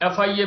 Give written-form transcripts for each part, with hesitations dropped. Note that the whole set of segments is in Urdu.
FIA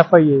FIA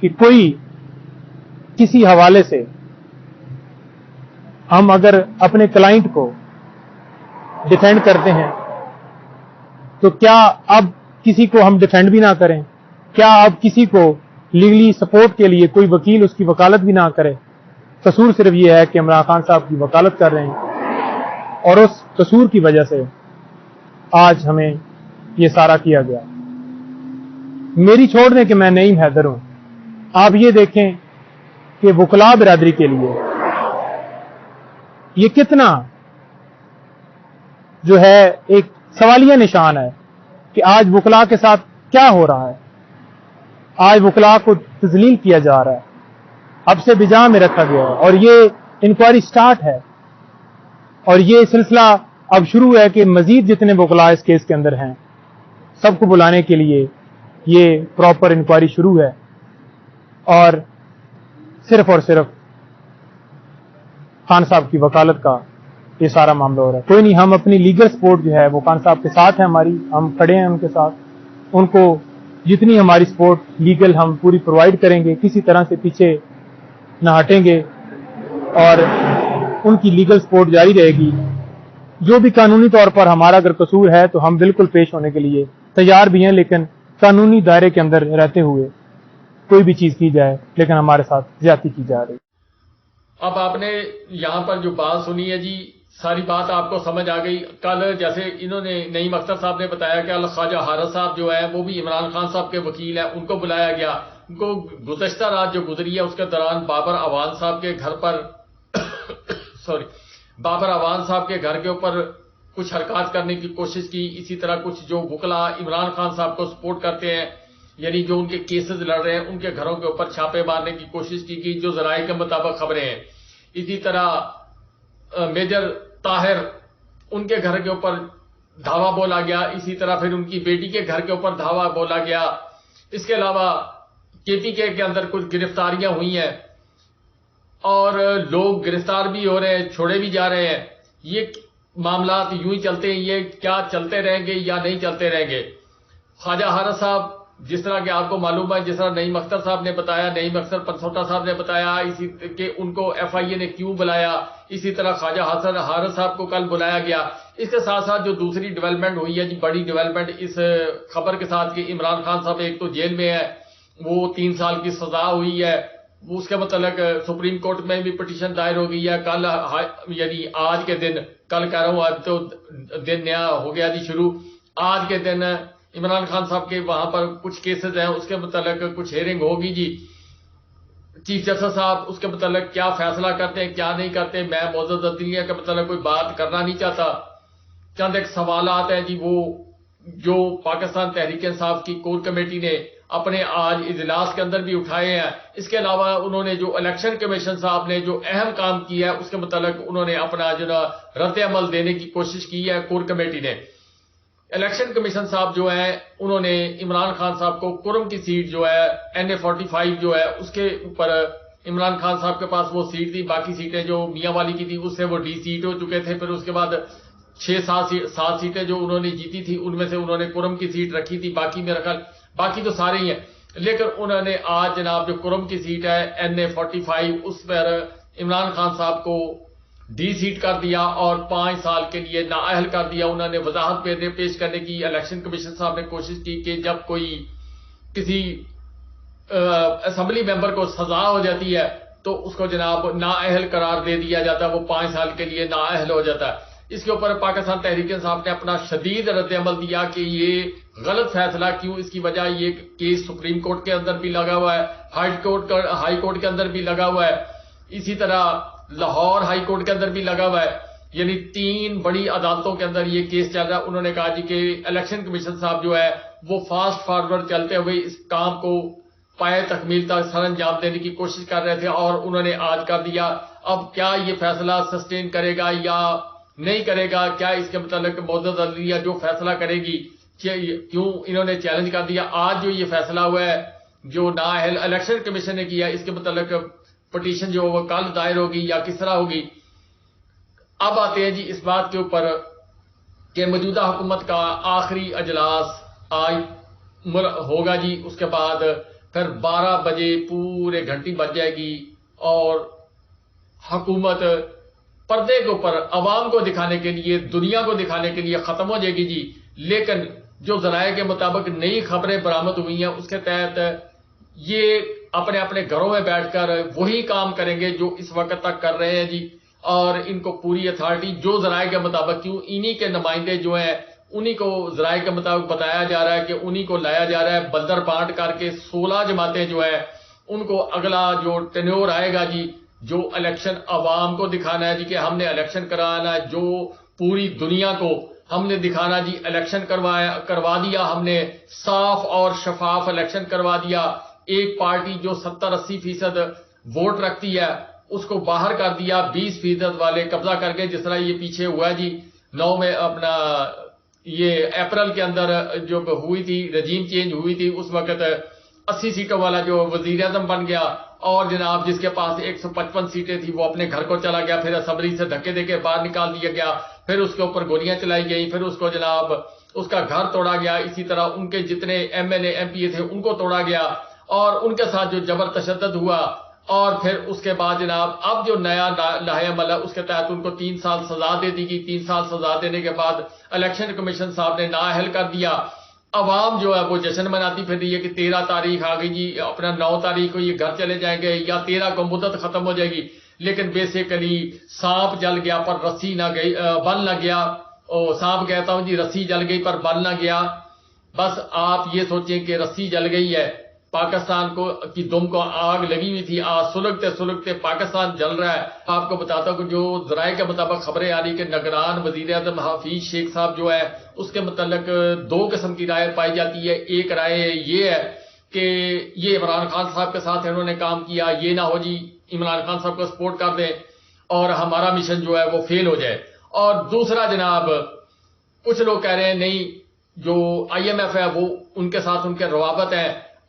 کہ کوئی کسی حوالے سے ہم اگر اپنے کلائنٹ کو ڈیفینڈ کرتے ہیں تو کیا اب کسی کو ہم ڈیفینڈ بھی نہ کریں؟ کیا اب کسی کو لیگلی سپورٹ کے لیے کوئی وکیل اس کی وکالت بھی نہ کرے؟ قصور صرف یہ ہے کہ عمران خان صاحب کی وکالت کر رہے ہیں اور اس قصور کی وجہ سے آج ہمیں یہ سارا کیا گیا۔ میری چھوڑ دیں کہ میں نعیم حیدر ہوں، آپ یہ دیکھیں کہ وکلاء برادری کے لیے یہ کتنا جو ہے ایک سوالیہ نشان ہے کہ آج وکلاء کے ساتھ کیا ہو رہا ہے۔ آج وکلاء کو تذلیل کیا جا رہا ہے، اب سے بجا میں رکھا گیا ہے، اور یہ انکوائری سٹارٹ ہے اور یہ سلسلہ اب شروع ہے کہ مزید جتنے وکلاء اس کیس کے اندر ہیں سب کو بلانے کے لیے یہ پراپر انکوائری شروع ہے، اور صرف خان صاحب کی وکالت کا یہ سارا معاملہ ہو رہا ہے۔ کوئی نہیں، ہم اپنی لیگل سپورٹ جو ہے وہ خان صاحب کے ساتھ ہے، ہماری ہم کھڑے ہیں ان کے ساتھ، ان کو جتنی ہماری سپورٹ لیگل ہم پوری پرووائڈ کریں گے، کسی طرح سے پیچھے نہ ہٹیں گے اور ان کی لیگل سپورٹ جاری رہے گی۔ جو بھی قانونی طور پر ہمارا اگر قصور ہے تو ہم بالکل پیش ہونے کے لیے تیار بھی ہیں، لیکن قانونی دائرے کے اندر رہتے ہوئے کوئی بھی چیز کی جائے لیکن ہمارے ساتھ زیادتی کی جا رہی۔ اب آپ نے یہاں پر جو بات سنی ہے جی، ساری بات آپ کو سمجھ آ گئی۔ کل جیسے انہوں نے نعیم اختر صاحب نے بتایا کہ خواجہ حارث صاحب جو ہے وہ بھی عمران خان صاحب کے وکیل ہیں، ان کو بلایا گیا۔ ان کو گزشتہ رات جو گزری ہے اس کے دوران بابر اعوان صاحب کے گھر پر بابر اعوان صاحب کے گھر کے اوپر کچھ حرکات کرنے کی کوشش کی۔ اسی طرح کچھ جو وکلاء عمران خان صاحب کو سپورٹ کرتے ہیں، یعنی جو ان کے کیسز لڑ رہے ہیں، ان کے گھروں کے اوپر چھاپے مارنے کی کوشش کی گئی، جو ذرائع کے مطابق خبریں ہیں۔ اسی طرح میجر طاہر ان کے گھر کے اوپر دھاوا بولا گیا، اسی طرح پھر ان کی بیٹی کے گھر کے اوپر دھاوا بولا گیا۔ اس کے علاوہ کے کے اندر کچھ گرفتاریاں ہوئی ہیں اور لوگ گرفتار بھی ہو رہے ہیں، چھوڑے بھی جا رہے ہیں۔ یہ معاملات یوں ہی چلتے ہیں، یہ کیا چلتے رہیں گے یا نہیں چلتے رہیں گے؟ خواجہ حارث صاحب جس طرح کہ آپ کو معلوم ہے، جس طرح نعیم اختر صاحب نے بتایا، نعیم اختر پنسوٹا صاحب نے بتایا اسی کہ ان کو ایف آئی اے نے کیوں بلایا، اسی طرح خواجہ حارث صاحب کو کل بلایا گیا۔ اس کے ساتھ ساتھ جو دوسری ڈیولپمنٹ ہوئی ہے جی، بڑی ڈیولپمنٹ اس خبر کے ساتھ کہ عمران خان صاحب ایک تو جیل میں ہے، وہ 3 سال کی سزا ہوئی ہے، اس کے متعلق سپریم کورٹ میں بھی پٹیشن دائر ہو گئی ہے۔ کل یعنی آج کے دن، کل کہہ رہا ہوں، آج تو دن نیا ہو گیا جی شروع، آج کے دن عمران خان صاحب کے وہاں پر کچھ کیسز ہیں، اس کے متعلق کچھ ہیئرنگ ہوگی جی۔ چیف جسٹس صاحب اس کے متعلق کیا فیصلہ کرتے ہیں کیا نہیں کرتے، میں معزز عدلیہ کے متعلق کوئی بات کرنا نہیں چاہتا۔ چند ایک سوالات ہیں جی، وہ جو پاکستان تحریک انصاف کی کور کمیٹی نے اپنے آج اجلاس کے اندر بھی اٹھائے ہیں۔ اس کے علاوہ انہوں نے جو الیکشن کمیشن صاحب نے جو اہم کام کیا ہے اس کے متعلق انہوں نے اپنا جو رد عمل دینے کی کوشش کی ہے کور کمیٹی نے۔ الیکشن کمیشن صاحب جو ہیں انہوں نے عمران خان صاحب کو کرم کی سیٹ جو ہے NA-45 جو ہے اس کے اوپر عمران خان صاحب کے پاس وہ سیٹ تھی، باقی سیٹیں جو میاں والی کی تھی اس سے وہ ڈی سیٹ ہو چکے تھے۔ پھر اس کے بعد 6-7 سیٹیں جو انہوں نے جیتی تھی ان میں سے انہوں نے کرم کی سیٹ رکھی تھی، باقی میرا خیال باقی تو سارے ہی ہیں، لیکن انہوں نے آج جناب جو کرم کی سیٹ ہے NA-45 اس پر عمران خان صاحب کو ڈی سیٹ کر دیا اور 5 سال کے لیے نااہل کر دیا۔ انہوں نے وضاحت پیش کرنے کی الیکشن کمیشن صاحب نے کوشش کی کہ جب کوئی کسی اسمبلی ممبر کو سزا ہو جاتی ہے تو اس کو جناب نااہل قرار دے دیا جاتا ہے، وہ 5 سال کے لیے نااہل ہو جاتا ہے۔ اس کے اوپر پاکستان تحریک انصاف نے اپنا شدید رد عمل دیا کہ یہ غلط فیصلہ کیوں، اس کی وجہ یہ کیس سپریم کورٹ کے اندر بھی لگا ہوا ہے، ہائی کورٹ کے اندر بھی لگا ہوا ہے، اسی طرح لاہور ہائی کورٹ کے اندر بھی لگا ہوا ہے، یعنی 3 بڑی عدالتوں کے اندر یہ کیس چل رہا ہے۔ انہوں نے کہا جی کہ الیکشن کمیشن صاحب جو ہے وہ فاسٹ فارورڈ چلتے ہوئے اس کام کو پائے تکمیل تک سر انجام دینے کی کوشش کر رہے تھے اور انہوں نے آج کر دیا۔ اب کیا یہ فیصلہ سسٹین کرے گا یا نہیں کرے گا، کیا اس کے متعلق معزز عدلیہ جو فیصلہ کرے گی، کیوں انہوں نے چیلنج کر دیا۔ آج جو یہ فیصلہ ہوا ہے جو نااہل الیکشن کمیشن نے کیا، اس کے متعلق پٹیشن جو وہ کل دائر ہوگی یا کس طرح ہوگی۔ اب آتے ہیں جی اس بات کے اوپر کہ موجودہ حکومت کا آخری اجلاس آج ہوگا جی، اس کے بعد پھر 12 بجے پورے گھنٹی بج جائے گی اور حکومت پردے کے اوپر عوام کو دکھانے کے لیے، دنیا کو دکھانے کے لیے ختم ہو جائے گی جی. لیکن جو ذرائع کے مطابق نئی خبریں برآمد ہوئی ہیں اس کے تحت یہ اپنے اپنے گھروں میں بیٹھ کر وہی کام کریں گے جو اس وقت تک کر رہے ہیں جی. اور ان کو پوری اتھارٹی جو ذرائع کے مطابق، کیوں انہی کے نمائندے جو ہیں انہی کو ذرائع کے مطابق بتایا جا رہا ہے کہ انہی کو لایا جا رہا ہے بندر بانٹ کر کے. 16 جماعتیں جو ہے ان کو اگلا جو ٹینیور آئے گا جی، جو الیکشن عوام کو دکھانا ہے جی کہ ہم نے الیکشن کرانا ہے، جو پوری دنیا کو ہم نے دکھانا جی الیکشن کروا دیا، ہم نے صاف اور شفاف الیکشن کروا دیا. ایک پارٹی جو 70-80% ووٹ رکھتی ہے اس کو باہر کر دیا، 20% والے قبضہ کر کے، جس طرح یہ پیچھے ہوا جی 9 میں اپنا یہ اپریل کے اندر جو ہوئی تھی رجیم چینج ہوئی تھی، اس وقت 80 سیٹوں والا جو وزیر اعظم بن گیا اور جناب جس کے پاس 155 سیٹیں تھی وہ اپنے گھر کو چلا گیا، پھر اسمبلی سے دھکے دے کے باہر نکال دیا گیا، پھر اس کے اوپر گولیاں چلائی گئی، پھر اس کو جناب اس کا گھر توڑا گیا. اسی طرح ان کے جتنے M L A M P A تھے ان کو توڑا گیا اور ان کے ساتھ جو جبر تشدد ہوا. اور پھر اس کے بعد جناب اب جو نیا لاہے عمل ہے اس کے تحت ان کو 3 سال سزا دے دی گئی. 3 سال سزا دینے کے بعد الیکشن کمیشن صاحب نے نااہل کر دیا. عوام جو ہے وہ جشن مناتی پھر رہی ہے کہ 13 تاریخ آ گئی جی، اپنا 9 تاریخ کو یہ گھر چلے جائیں گے یا 13 کو مدت ختم ہو جائے گی. لیکن بیسیکلی سانپ جل گیا پر رسی نہ گئی، بل نہ گیا. سانپ کہتا ہوں جی رسی جل گئی پر بل نہ گیا. بس آپ یہ سوچیں کہ رسی جل گئی ہے، پاکستان کو کی دم کو آگ لگی ہوئی تھی، آج سلگتے سلگتے پاکستان جل رہا ہے. آپ کو بتاتا ہوں کہ جو ذرائع کے مطابق خبریں آ رہی کہ نگران وزیر اعظم حفیظ شیخ صاحب جو ہے اس کے متعلق 2 قسم کی رائے پائی جاتی ہے. ایک رائے یہ ہے کہ یہ عمران خان صاحب کے ساتھ انہوں نے کام کیا، یہ نہ ہو جی عمران خان صاحب کو سپورٹ کر دیں اور ہمارا مشن جو ہے وہ فیل ہو جائے. اور دوسرا جناب کچھ لوگ کہہ رہے ہیں نہیں، جو آئی ایم ایف ہے وہ ان کے ساتھ ان کے روابط ہیں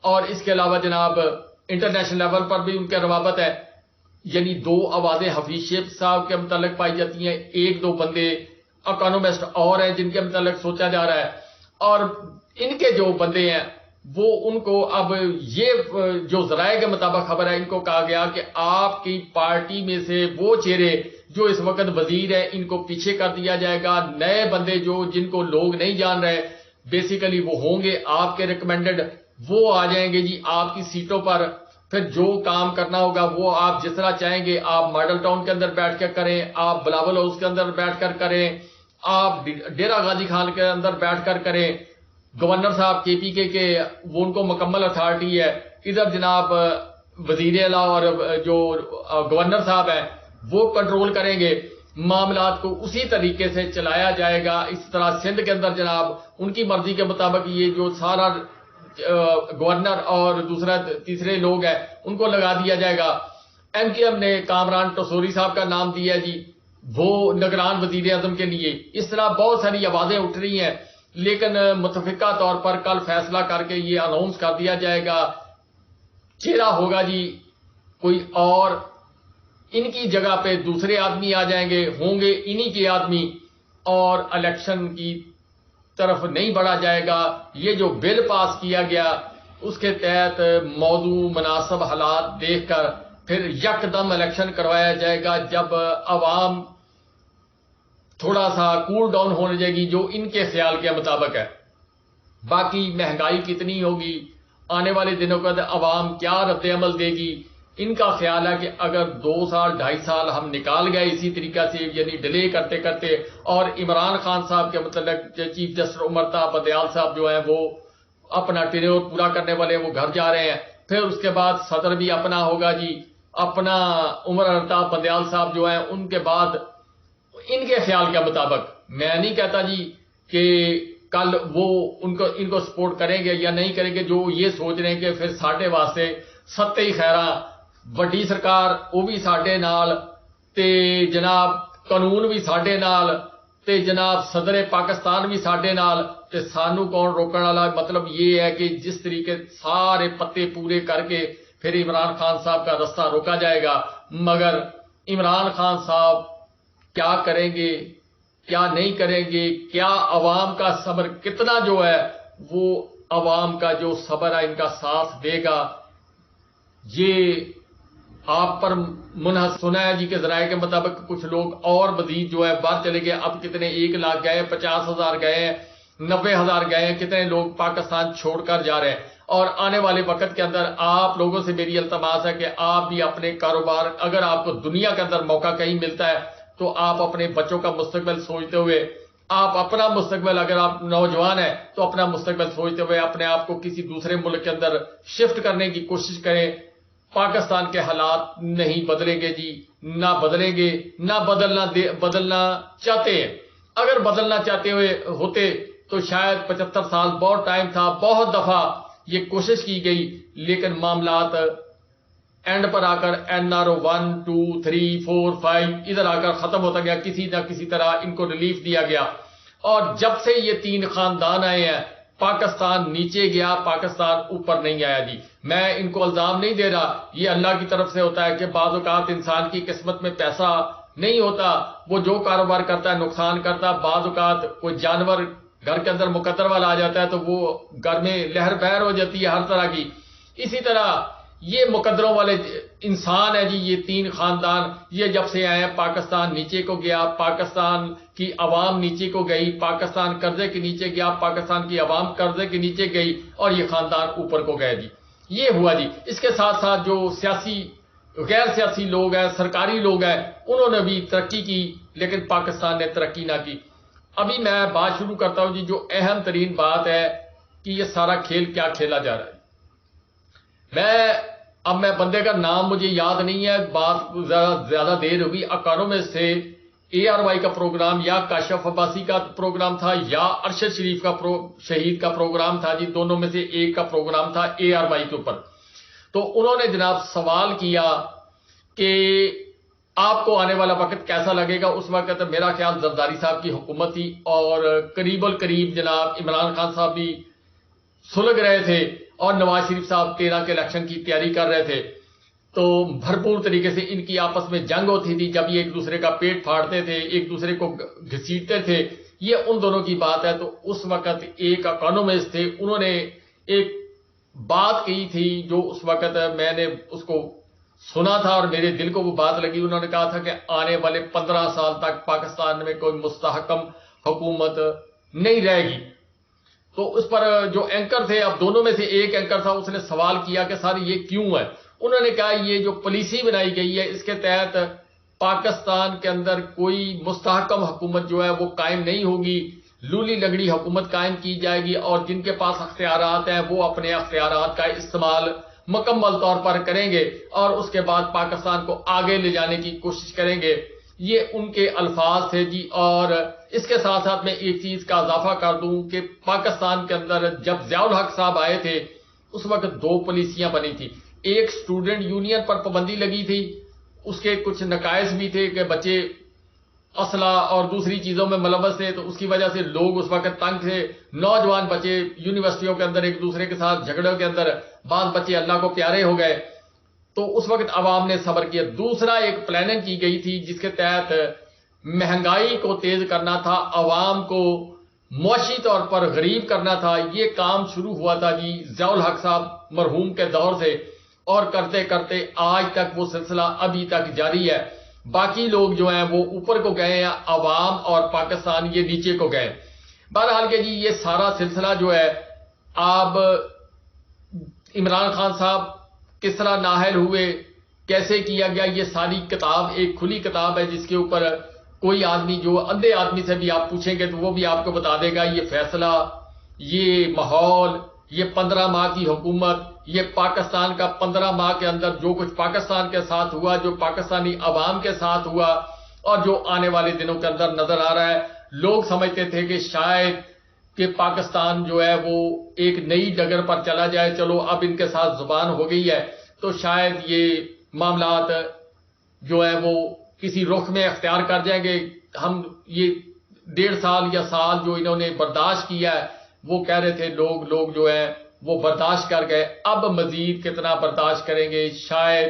اور اس کے علاوہ جناب انٹرنیشنل لیول پر بھی ان کے روابط ہے. یعنی 2 آوازیں حفیظ شیخ صاحب کے متعلق پائی جاتی ہیں، 1-2 بندے اکانومسٹ اور ہیں جن کے متعلق سوچا جا رہا ہے. اور ان کے جو بندے ہیں وہ ان کو اب یہ جو ذرائع کے مطابق خبر ہے ان کو کہا گیا کہ آپ کی پارٹی میں سے وہ چہرے جو اس وقت وزیر ہیں ان کو پیچھے کر دیا جائے گا. نئے بندے جو جن کو لوگ نہیں جان رہے بیسیکلی وہ ہوں گے آپ کے ریکمینڈڈ، وہ آ جائیں گے جی آپ کی سیٹوں پر. پھر جو کام کرنا ہوگا وہ آپ جس طرح چاہیں گے، آپ ماڈل ٹاؤن کے اندر بیٹھ کے کریں، آپ بلاول ہاؤس کے اندر بیٹھ کر کریں، آپ ڈیرہ غازی خان کے اندر بیٹھ کر کریں. گورنر صاحب کے پی کے وہ ان کو مکمل اتھارٹی ہے. ادھر جناب وزیر اعلیٰ اور جو گورنر صاحب ہیں وہ کنٹرول کریں گے. معاملات کو اسی طریقے سے چلایا جائے گا. اس طرح سندھ کے اندر جناب ان کی مرضی کے مطابق یہ جو سارا گورنر اور دوسرا تیسرے لوگ ہیں ان کو لگا دیا جائے گا. ایم کیو ایم نے کامران ٹسوری صاحب کا نام دیا جی وہ نگران وزیر اعظم کے لیے. اس طرح بہت ساری آوازیں اٹھ رہی ہیں لیکن متفقہ طور پر کل فیصلہ کر کے یہ اناؤنس کر دیا جائے گا چہرہ ہوگا جی کوئی اور، ان کی جگہ پہ دوسرے آدمی آ جائیں گے، ہوں گے انہی کے آدمی اور الیکشن کی طرف نہیں بڑھا جائے گا. یہ جو بل پاس کیا گیا اس کے تحت موضوع مناسب حالات دیکھ کر پھر یکدم الیکشن کروایا جائے گا جب عوام تھوڑا سا کول ڈاؤن ہونے جائے گی جو ان کے خیال کے مطابق ہے. باقی مہنگائی کتنی ہوگی، آنے والے دنوں کا عوام کیا رد عمل دے گی، ان کا خیال ہے کہ اگر 2 سال 2.5 سال ہم نکال گئے اسی طریقہ سے یعنی ڈیلے کرتے کرتے، اور عمران خان صاحب کے متعلق چیف جسٹس عمر بدیال صاحب جو ہیں وہ اپنا ٹینیور پورا کرنے والے وہ گھر جا رہے ہیں، پھر اس کے بعد صدر بھی اپنا ہوگا جی اپنا عمر بدیال صاحب جو ہیں ان کے بعد ان کے خیال کے مطابق. میں نہیں کہتا جی کہ کل وہ ان کو سپورٹ کریں گے یا نہیں کریں گے، جو یہ سوچ رہے ہیں کہ پھر ساڈے واسطے ستے ہی خیراں وڈی سرکار وہ بھی ساڈے نال تے جناب قانون بھی ساڈے نال تے جناب صدر پاکستان بھی ساڈے نال تے سانو کون روکن والا. مطلب یہ ہے کہ جس طریقے سارے پتے پورے کر کے پھر عمران خان صاحب کا رستہ روکا جائے گا. مگر عمران خان صاحب کیا کریں گے کیا نہیں کریں گے، کیا عوام کا صبر کتنا جو ہے وہ عوام کا جو صبر ہے ان کا ساتھ دے گا. یہ آپ پر منحصر سنا ہے جی کہ ذرائع کے مطابق کچھ لوگ اور مزید جو ہے باہر چلے گئے. اب کتنے 1 لاکھ گئے, 50,000 گئے ہیں, 90,000 گئے ہیں, کتنے لوگ پاکستان چھوڑ کر جا رہے ہیں. اور آنے والے وقت کے اندر آپ لوگوں سے میری التماس ہے کہ آپ بھی اپنے کاروبار, اگر آپ کو دنیا کے اندر موقع کہیں ملتا ہے تو آپ اپنے بچوں کا مستقبل سوچتے ہوئے, آپ اپنا مستقبل, اگر آپ نوجوان ہیں تو اپنا مستقبل سوچتے ہوئے اپنے آپ کو کسی دوسرے ملک کے اندر شفٹ کرنے کی کوشش کریں. پاکستان کے حالات نہیں بدلیں گے جی, نہ بدلیں گے, نہ بدلنا چاہتے ہیں. اگر بدلنا چاہتے ہوتے تو شاید 75 سال بہت ٹائم تھا, بہت دفعہ یہ کوشش کی گئی, لیکن معاملات اینڈ پر آ کر NRO 1 2 3 4 5 ادھر آ کر ختم ہوتا گیا. کسی نہ کسی طرح ان کو ریلیف دیا گیا, اور جب سے یہ 3 خاندان آئے ہیں پاکستان نیچے گیا, پاکستان اوپر نہیں آیا جی. میں ان کو الزام نہیں دے رہا, یہ اللہ کی طرف سے ہوتا ہے کہ بعض اوقات انسان کی قسمت میں پیسہ نہیں ہوتا, وہ جو کاروبار کرتا ہے نقصان کرتا. بعض اوقات کوئی جانور گھر کے اندر مقدر والا آ جاتا ہے تو وہ گھر میں لہر بہر ہو جاتی ہے ہر طرح کی. اسی طرح یہ مقدروں والے انسان ہے جی, یہ 3 خاندان, یہ جب سے آئے ہیں پاکستان نیچے کو گیا, پاکستان کی عوام نیچے کو گئی, پاکستان قرضے کے نیچے گیا, پاکستان کی عوام قرضے کے نیچے گئی, اور یہ خاندان اوپر کو گئے جی. یہ ہوا جی. اس کے ساتھ ساتھ جو سیاسی غیر سیاسی لوگ ہیں, سرکاری لوگ ہیں, انہوں نے بھی ترقی کی, لیکن پاکستان نے ترقی نہ کی. ابھی میں بات شروع کرتا ہوں جی. جو اہم ترین بات ہے کہ یہ سارا کھیل کیا کھیلا جا رہا ہے. میں بندے کا نام مجھے یاد نہیں ہے, بات زیادہ دیر ہوگی. اکانوں میں سے ARY کا پروگرام یا کاشف عباسی کا پروگرام تھا یا ارشد شریف کا شہید کا پروگرام تھا جی, دونوں میں سے ایک کا پروگرام تھا ARY کے اوپر. تو انہوں نے جناب سوال کیا کہ آپ کو آنے والا وقت کیسا لگے گا. اس وقت میرا خیال زرداری صاحب کی حکومت تھی, اور قریب القریب جناب عمران خان صاحب بھی سلگ رہے تھے, اور نواز شریف صاحب 13 کے الیکشن کی تیاری کر رہے تھے. تو بھرپور طریقے سے ان کی آپس میں جنگ ہوتی تھی, جب یہ ایک دوسرے کا پیٹ پھاڑتے تھے, ایک دوسرے کو گھسیٹتے تھے. یہ ان دونوں کی بات ہے. تو اس وقت ایک اکانومسٹ تھے, انہوں نے ایک بات کی تھی جو اس وقت میں نے اس کو سنا تھا اور میرے دل کو وہ بات لگی. انہوں نے کہا تھا کہ آنے والے 15 سال تک پاکستان میں کوئی مستحکم حکومت نہیں رہے گی. تو اس پر جو اینکر تھے, اب دونوں میں سے ایک اینکر تھا, اس نے سوال کیا کہ سر یہ کیوں ہے. انہوں نے کہا یہ جو پالیسی بنائی گئی ہے اس کے تحت پاکستان کے اندر کوئی مستحکم حکومت جو ہے وہ قائم نہیں ہوگی, لولی لنگڑی حکومت قائم کی جائے گی, اور جن کے پاس اختیارات ہیں وہ اپنے اختیارات کا استعمال مکمل طور پر کریں گے, اور اس کے بعد پاکستان کو آگے لے جانے کی کوشش کریں گے. یہ ان کے الفاظ تھے جی. اور اس کے ساتھ ساتھ میں ایک چیز کا اضافہ کر دوں کہ پاکستان کے اندر جب ضیاء الحق صاحب آئے تھے اس وقت 2 پالیسیاں بنی تھی. ایک اسٹوڈنٹ یونین پر پابندی لگی تھی, اس کے کچھ نقائص بھی تھے کہ بچے اسلحہ اور دوسری چیزوں میں ملوث تھے, تو اس کی وجہ سے لوگ اس وقت تنگ تھے. نوجوان بچے یونیورسٹیوں کے اندر ایک دوسرے کے ساتھ جھگڑوں کے اندر, بعض بچے اللہ کو پیارے ہو گئے. تو اس وقت عوام نے صبر کیا. دوسرا ایک پلاننگ کی گئی تھی جس کے تحت مہنگائی کو تیز کرنا تھا, عوام کو معاشی طور پر غریب کرنا تھا. یہ کام شروع ہوا تھا جی ضیاء الحق صاحب مرحوم کے دور سے, اور کرتے کرتے آج تک وہ سلسلہ ابھی تک جاری ہے. باقی لوگ جو ہیں وہ اوپر کو گئے ہیں, عوام اور پاکستان یہ نیچے کو گئے. بہرحال کہ جی یہ سارا سلسلہ جو ہے, آپ عمران خان صاحب کس طرح نااہل ہوئے, کیسے کیا گیا, یہ ساری کتاب ایک کھلی کتاب ہے جس کے اوپر کوئی آدمی جو اندھے آدمی سے بھی آپ پوچھیں گے تو وہ بھی آپ کو بتا دے گا. یہ فیصلہ, یہ ماحول, یہ 15 ماہ کی حکومت, یہ پاکستان کا 15 ماہ کے اندر جو کچھ پاکستان کے ساتھ ہوا, جو پاکستانی عوام کے ساتھ ہوا, اور جو آنے والے دنوں کے اندر نظر آ رہا ہے. لوگ سمجھتے تھے کہ شاید کہ پاکستان جو ہے وہ ایک نئی ڈگر پر چلا جائے, چلو اب ان کے ساتھ زبان ہو گئی ہے تو شاید یہ معاملات جو ہے وہ کسی رخ میں اختیار کر جائیں گے. ہم یہ 1.5 سال یا سال جو انہوں نے برداشت کیا ہے, وہ کہہ رہے تھے لوگ جو ہے وہ برداشت کر گئے. اب مزید کتنا برداشت کریں گے, شاید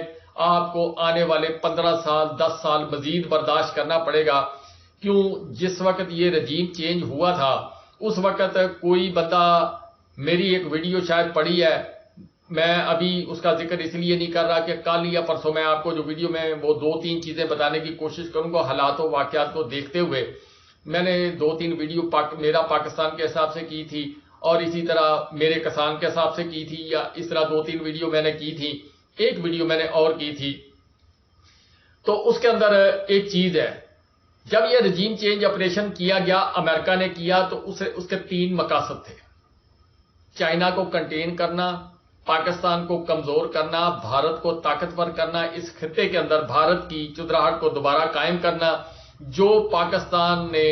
آپ کو آنے والے 15 سال 10 سال مزید برداشت کرنا پڑے گا. کیوں, جس وقت یہ رجیم چینج ہوا تھا اس وقت کوئی بندہ میری ایک ویڈیو شاید پڑی ہے، میں ابھی اس کا ذکر اس لیے نہیں کر رہا کہ کل یا پرسوں میں آپ کو جو ویڈیو میں وہ 2-3 چیزیں بتانے کی کوشش کروں گا حالات و واقعات کو دیکھتے ہوئے. میں نے 2-3 ویڈیو میرا پاکستان کے حساب سے کی تھی اور اسی طرح میرے کسان کے حساب سے کی تھی، یا اس طرح 2-3 ویڈیو میں نے کی تھی. ایک ویڈیو میں نے اور کی تھی. تو اس کے اندر ایک چیز ہے، جب یہ رجیم چینج آپریشن کیا گیا، امریکہ نے کیا، تو اس کے 3 مقاصد تھے: چائنا کو کنٹین کرنا، پاکستان کو کمزور کرنا، بھارت کو طاقتور کرنا، اس خطے کے اندر بھارت کی چودراہٹ کو دوبارہ قائم کرنا. جو پاکستان نے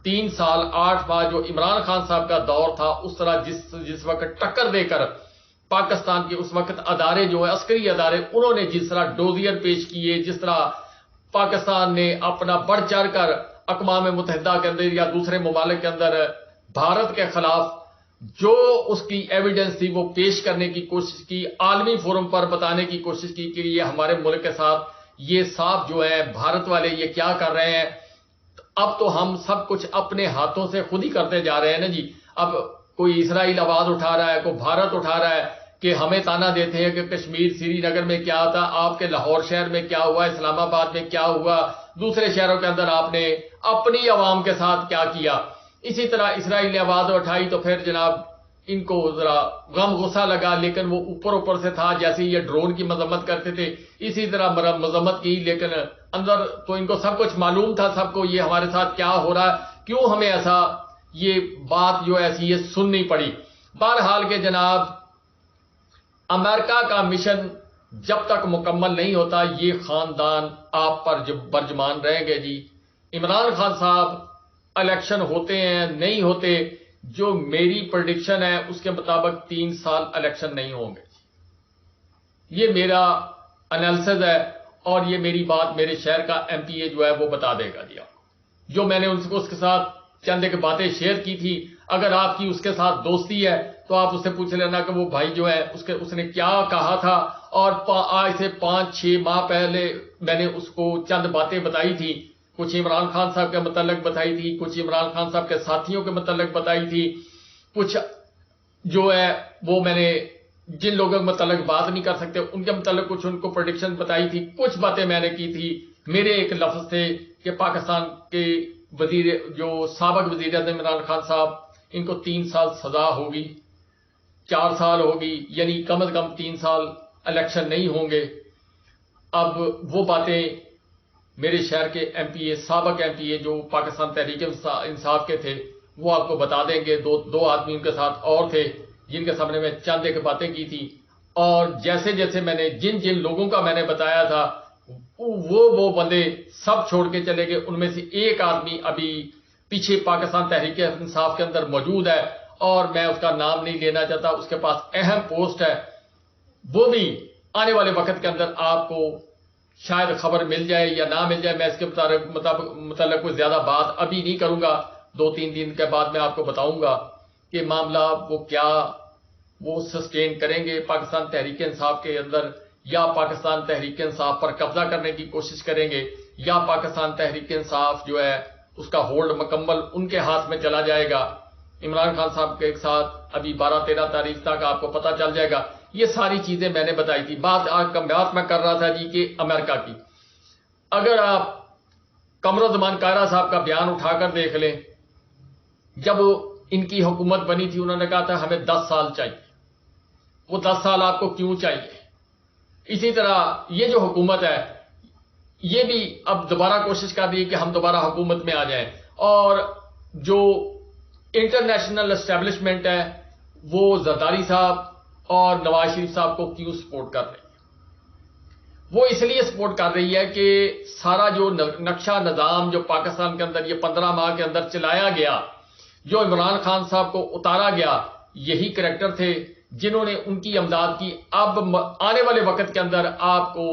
3 سال 8 ماہ جو عمران خان صاحب کا دور تھا، اس طرح جس وقت ٹکر دے کر پاکستان کے اس وقت ادارے جو ہے عسکری ادارے، انہوں نے جس طرح ڈوزیر پیش کیے، جس طرح پاکستان نے اپنا بڑھ چڑھ کر اقوام متحدہ کے اندر یا دوسرے ممالک کے اندر بھارت کے خلاف جو اس کی ایویڈنس تھی وہ پیش کرنے کی کوشش کی، عالمی فورم پر بتانے کی کوشش کی کہ یہ ہمارے ملک کے ساتھ یہ صاحب جو ہے بھارت والے یہ کیا کر رہے ہیں. اب تو ہم سب کچھ اپنے ہاتھوں سے خود ہی کرتے جا رہے ہیں نا جی. اب کوئی اسرائیل آواز اٹھا رہا ہے، کوئی بھارت اٹھا رہا ہے کہ ہمیں تانا دیتے ہیں کہ کشمیر سری نگر میں کیا تھا، آپ کے لاہور شہر میں کیا ہوا، اسلام آباد میں کیا ہوا، دوسرے شہروں کے اندر آپ نے اپنی عوام کے ساتھ کیا کیا. اسی طرح اسرائیل نے آواز اٹھائی تو پھر جناب ان کو ذرا غم غصہ لگا، لیکن وہ اوپر سے تھا، جیسے یہ ڈرون کی مذمت کرتے تھے اسی طرح مذمت کی، لیکن اندر تو ان کو سب کچھ معلوم تھا، سب کو یہ ہمارے ساتھ کیا ہو رہا ہے، کیوں ہمیں ایسا یہ بات جو ایسی یہ سننی پڑی. بہرحال کہ جناب امریکہ کا مشن جب تک مکمل نہیں ہوتا یہ خاندان آپ پر جب برجمان رہیں گے جی. عمران خان صاحب الیکشن ہوتے ہیں نہیں ہوتے، جو میری پریڈکشن ہے اس کے مطابق 3 سال الیکشن نہیں ہوں گے. یہ میرا انالیسز ہے اور یہ میری بات میرے شہر کا ایم پی اے جو ہے وہ بتا دے گا جی آپ کو. جو میں نے اس کے ساتھ چند ایک باتیں شیئر کی تھی، اگر آپ کی اس کے ساتھ دوستی ہے تو آپ اس سے پوچھ لینا کہ وہ بھائی جو ہے اس نے کیا کہا تھا. اور آج سے 5-6 ماہ پہلے میں نے اس کو چند باتیں بتائی تھی، کچھ عمران خان صاحب کے متعلق بتائی تھی، کچھ عمران خان صاحب کے ساتھیوں کے متعلق بتائی تھی، کچھ جو ہے وہ میں نے جن لوگوں کے متعلق بات نہیں کر سکتے ان کے متعلق کچھ ان کو پریڈکشن بتائی تھی، کچھ باتیں میں نے کی تھی. میرے ایک لفظ تھے کہ پاکستان کے جو سابق وزیر اعظم عمران خان صاحب، ان کو 3 سال سزا ہوگی، 4 سال ہوگی، یعنی کم از کم 3 سال الیکشن نہیں ہوں گے. اب وہ باتیں میرے شہر کے ایم پی اے، سابق ایم پی اے جو پاکستان تحریک انصاف کے تھے وہ آپ کو بتا دیں گے. دو آدمی ان کے ساتھ اور تھے جن کے سامنے میں چند ایک باتیں کی تھی، اور جیسے جیسے میں نے جن لوگوں کا میں نے بتایا تھا وہ بندے سب چھوڑ کے چلے گئے. ان میں سے ایک آدمی ابھی پیچھے پاکستان تحریک انصاف کے اندر موجود ہے اور میں اس کا نام نہیں لینا چاہتا، اس کے پاس اہم پوسٹ ہے. وہ بھی آنے والے وقت کے اندر آپ کو شاید خبر مل جائے یا نہ مل جائے. میں اس کے متعلق کوئی زیادہ بات ابھی نہیں کروں گا، 2-3 دن کے بعد میں آپ کو بتاؤں گا کہ معاملہ وہ کیا وہ سسٹین کریں گے پاکستان تحریک انصاف کے اندر، یا پاکستان تحریک انصاف پر قبضہ کرنے کی کوشش کریں گے، یا پاکستان تحریک انصاف جو ہے اس کا ہولڈ مکمل ان کے ہاتھ میں چلا جائے گا. عمران خان صاحب کے ساتھ ابھی 12-13 تاریخ تک آپ کو پتہ چل جائے گا. یہ ساری چیزیں میں نے بتائی تھی. بات میں کر رہا تھا جی کہ امریکہ کی، اگر آپ قمرالزمان کائرہ صاحب کا بیان اٹھا کر دیکھ لیں، جب ان کی حکومت بنی تھی انہوں نے کہا تھا ہمیں 10 سال چاہیے. وہ 10 سال آپ کو کیوں چاہیے؟ اسی طرح یہ جو حکومت ہے یہ بھی اب دوبارہ کوشش کر رہی ہے کہ ہم دوبارہ حکومت میں آ جائیں، اور جو انٹرنیشنل اسٹیبلشمنٹ ہے وہ زرداری صاحب اور نواز شریف صاحب کو کیوں سپورٹ کر رہی ہے؟ وہ اس لیے سپورٹ کر رہی ہے کہ سارا جو نقشہ نظام جو پاکستان کے اندر یہ 15 ماہ کے اندر چلایا گیا، جو عمران خان صاحب کو اتارا گیا، یہی کریکٹر تھے جنہوں نے ان کی امداد کی. اب آنے والے وقت کے اندر آپ کو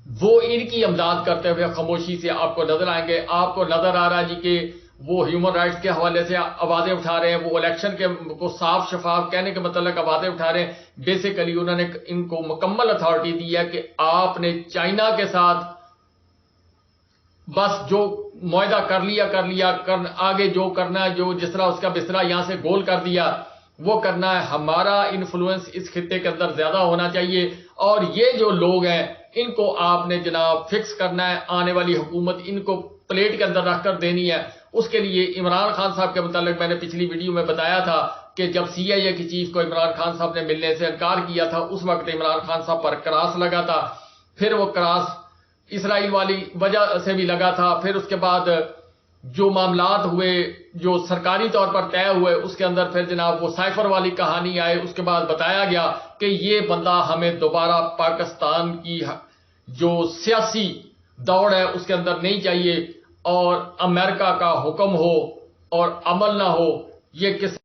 وہ ان کی امداد کرتے ہوئے خاموشی سے آپ کو نظر آئیں گے. آپ کو نظر آ رہا ہے جی کہ وہ ہیومن رائٹس کے حوالے سے آوازیں اٹھا رہے ہیں، وہ الیکشن کے کو صاف شفاف کہنے کے متعلق آوازیں اٹھا رہے ہیں. بیسیکلی انہوں نے ان کو مکمل اتھارٹی دی ہے کہ آپ نے چائنا کے ساتھ بس جو معاہدہ کر لیا آگے جو کرنا ہے، جو جس طرح اس کا بستر یہاں سے گول کر دیا، وہ کرنا ہے. ہمارا انفلوئنس اس خطے کے اندر زیادہ ہونا چاہیے، اور یہ جو لوگ ہیں ان کو آپ نے جناب فکس کرنا ہے. آنے والی حکومت ان کو پلیٹ کے اندر رکھ کر دینی ہے. اس کے لیے عمران خان صاحب کے متعلق میں نے پچھلی ویڈیو میں بتایا تھا کہ جب سی آئی اے کی چیف کو عمران خان صاحب نے ملنے سے انکار کیا تھا، اس وقت عمران خان صاحب پر کراس لگا تھا. پھر وہ کراس اسرائیل والی وجہ سے بھی لگا تھا. پھر اس کے بعد جو معاملات ہوئے جو سرکاری طور پر طے ہوئے، اس کے اندر پھر جناب وہ سائفر والی کہانی آئے. اس کے بعد بتایا گیا کہ یہ بندہ ہمیں دوبارہ پاکستان کی جو سیاسی دوڑ ہے اس کے اندر نہیں چاہیے، اور امریکہ کا حکم ہو اور عمل نہ ہو. یہ کس